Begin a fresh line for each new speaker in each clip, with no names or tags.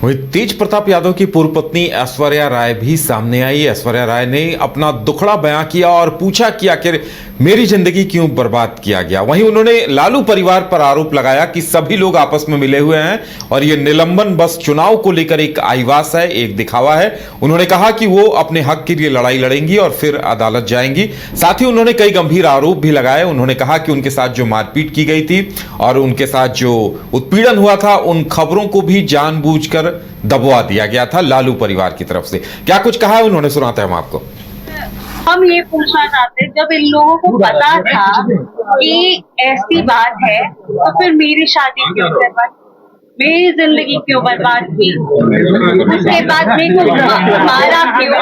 वहीं तेज प्रताप यादव की पूर्व पत्नी ऐश्वर्या राय भी सामने आई। ऐश्वर्या राय ने अपना दुखड़ा बयां किया और पूछा कि आखिर मेरी जिंदगी क्यों बर्बाद किया गया। वहीं उन्होंने लालू परिवार पर आरोप लगाया कि सभी लोग आपस में मिले हुए हैं और ये निलंबन बस चुनाव को लेकर एक आईवास है, एक दिखावा है। उन्होंने कहा कि वो अपने हक के लिए लड़ाई लड़ेंगी और फिर अदालत जाएंगी। साथ ही उन्होंने कई गंभीर आरोप भी लगाए। उन्होंने कहा कि उनके साथ जो मारपीट की गई थी और उनके साथ जो उत्पीड़न हुआ था, उन खबरों को भी जानबूझकर दबवा दिया गया था लालू परिवार की तरफ से। क्या कुछ कहा है उन्होंने, सुनाते हैं हम आपको।
हम ये पूछना चाहते हैं, जब इन लोगों को पता था कि ऐसी बात है तो फिर मेरी शादी क्यों करवाई, मेरी जिंदगी क्यों बर्बाद की, उसके बाद मेरे को मारा क्यों।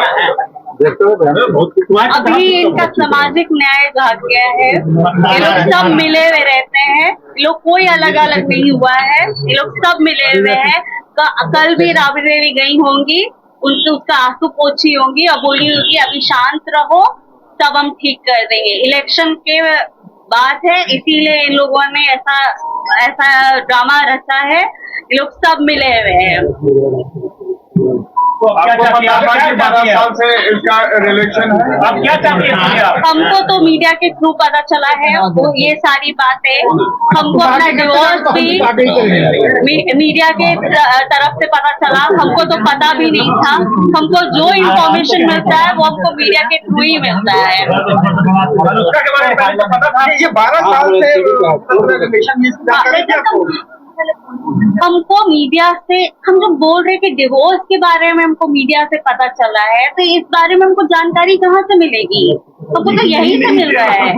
अभी इनका सामाजिक न्याय भाग गया है। ये लोग सब मिले हुए रहते हैं, ये लोग कोई अलग अलग नहीं हुआ है, ये लोग सब मिले हुए हैं। कल भी राबड़ी देवी गई होंगी, उनसे उसका आंसू पोछी होंगी और बोली होगी अभी शांत रहो, तब हम ठीक कर देंगे। इलेक्शन के बात है, इसीलिए इन लोगों ने ऐसा ड्रामा रचा है। ये लोग सब मिले हुए हैं।
तो आपको पता है कि 12 साल से इसका रिलेशन है, आप क्या चाहते हैं?
हमको तो मीडिया के थ्रू पता चला है वो ये सारी बातें। हमको अपना डिवोर्स भी मीडिया के तरफ से पता चला, हमको तो पता भी नहीं था। हमको जो इन्फॉर्मेशन मिलता है वो हमको मीडिया के थ्रू ही मिलता है।
ये 12 साल से रिलेशन
हमको मीडिया से, हम जो बोल रहे कि डिवोर्स के बारे में हमको मीडिया से पता चला है, तो इस बारे में हमको जानकारी कहाँ से मिलेगी? हमको तो यहीं से मिल रहा है।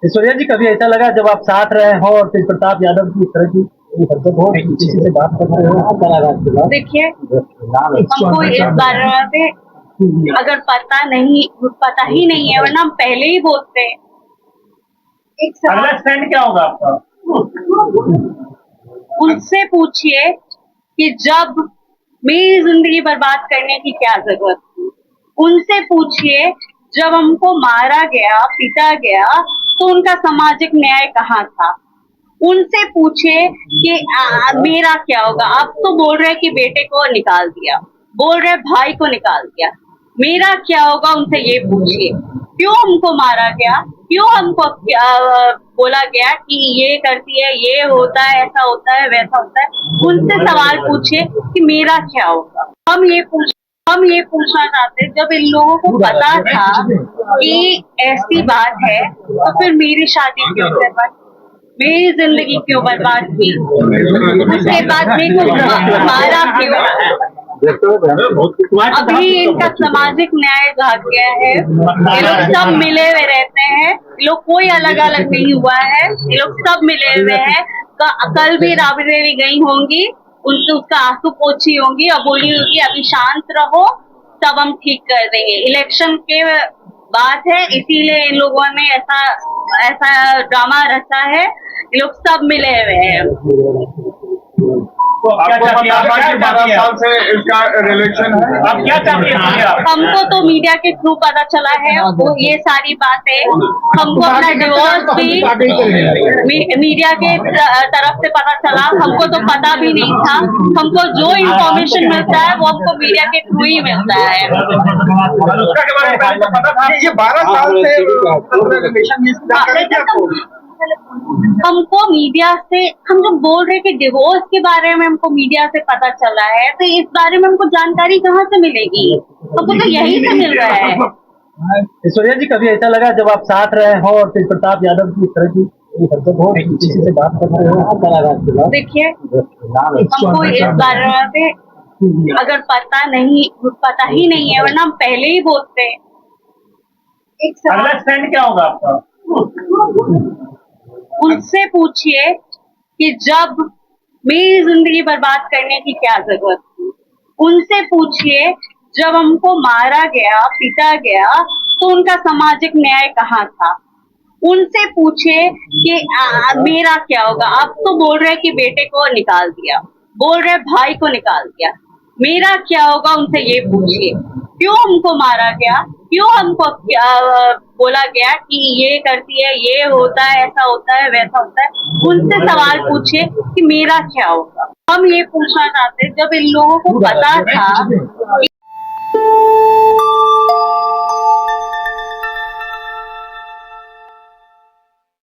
ऐश्वर्या जी, कभी ऐसा लगा जब आप साथ रहे हो और तेज प्रताप यादव की इस तरह की हरकत हो, किसी से बात कर रहे हो?
देखिए, हमको इस बारे में अगर पता ही नहीं है, वरना हम पहले ही बोलते हैं।
अगला स्टैंड क्या होगा आपका?
उनसे पूछिए कि जब मेरी जिंदगी बर्बाद करने की क्या जरूरत थी। उनसे पूछिए जब हमको मारा गया, पीटा गया, तो उनका सामाजिक न्याय कहाँ था। उनसे पूछिए कि मेरा क्या होगा। आप तो बोल रहे कि बेटे को निकाल दिया, बोल रहे भाई को निकाल दिया, मेरा क्या होगा? उनसे ये पूछिए क्यों हमको मारा गया, क्यों हमको बोला गया कि ये करती है, ये होता है, ऐसा होता है, वैसा होता है। उनसे सवाल पूछिए कि मेरा क्या होगा। हम ये पूछना चाहते हैं, जब इन लोगों को पता था कि ऐसी बात है तो फिर मेरी शादी क्यों करवाई, मेरी जिंदगी क्यों बर्बाद की, उसके बाद मेरे को मारा क्यों। अभी इनका सामाजिक न्याय भाग गया है। ये लोग सब मिले हुए रहते हैं, ये लोग कोई अलग अलग नहीं हुआ है, ये लोग सब मिले हुए हैं। कल भी राबड़ी देवी गई होंगी, उनसे उसका आंसू पोछी होंगी और बोली होगी अभी शांत रहो, तब हम ठीक कर देंगे। इलेक्शन के बात है, इसीलिए इन लोगों ने ऐसा ड्रामा रचा है। ये लोग सब मिले हुए हैं।
तो आपको पता है कि 12 साल से इसका रिलेशन है, आप क्या चाहते हैं?
हमको तो मीडिया के थ्रू पता चला है वो ये सारी बातें। हमको अपना डिवोर्स भी मीडिया के तरफ से पता चला, हमको तो पता भी नहीं था। हमको जो इन्फॉर्मेशन मिलता है वो हमको मीडिया के थ्रू ही मिलता है।
ये 12 साल से रिलेशन
हमको मीडिया से, हम जो बोल रहे कि डिवोर्स के बारे में हमको मीडिया से पता चला है, तो इस बारे में हमको जानकारी कहाँ से मिलेगी? हमको तो यहीं से मिल रहा है।
ऐश्वर्या जी, कभी ऐसा लगा जब आप साथ रहे हो और तेज प्रताप यादव की इस तरह की हरकत हो, किसी से बात कर रहे हो?
देखिए, हमको इस बारे में अगर पता ही नहीं है, वरना हम पहले ही बोलते हैं।
अगला स्टैंड क्या होगा आपका?
उनसे पूछिए कि जब मेरी जिंदगी बर्बाद करने की क्या जरूरत थी। उनसे पूछिए जब हमको मारा गया, पीटा गया, तो उनका सामाजिक न्याय कहाँ था। उनसे पूछिए कि मेरा क्या होगा। आप तो बोल रहे कि बेटे को निकाल दिया, बोल रहे भाई को निकाल दिया, मेरा क्या होगा? उनसे ये पूछिए क्यों हमको मारा गया, क्यों हमको बोला गया कि ये करती है, ये होता है, ऐसा होता है, वैसा होता है, उनसे सवाल पूछिए कि मेरा क्या होगा। हम ये पूछना चाहते हैं, जब इन लोगों को पता था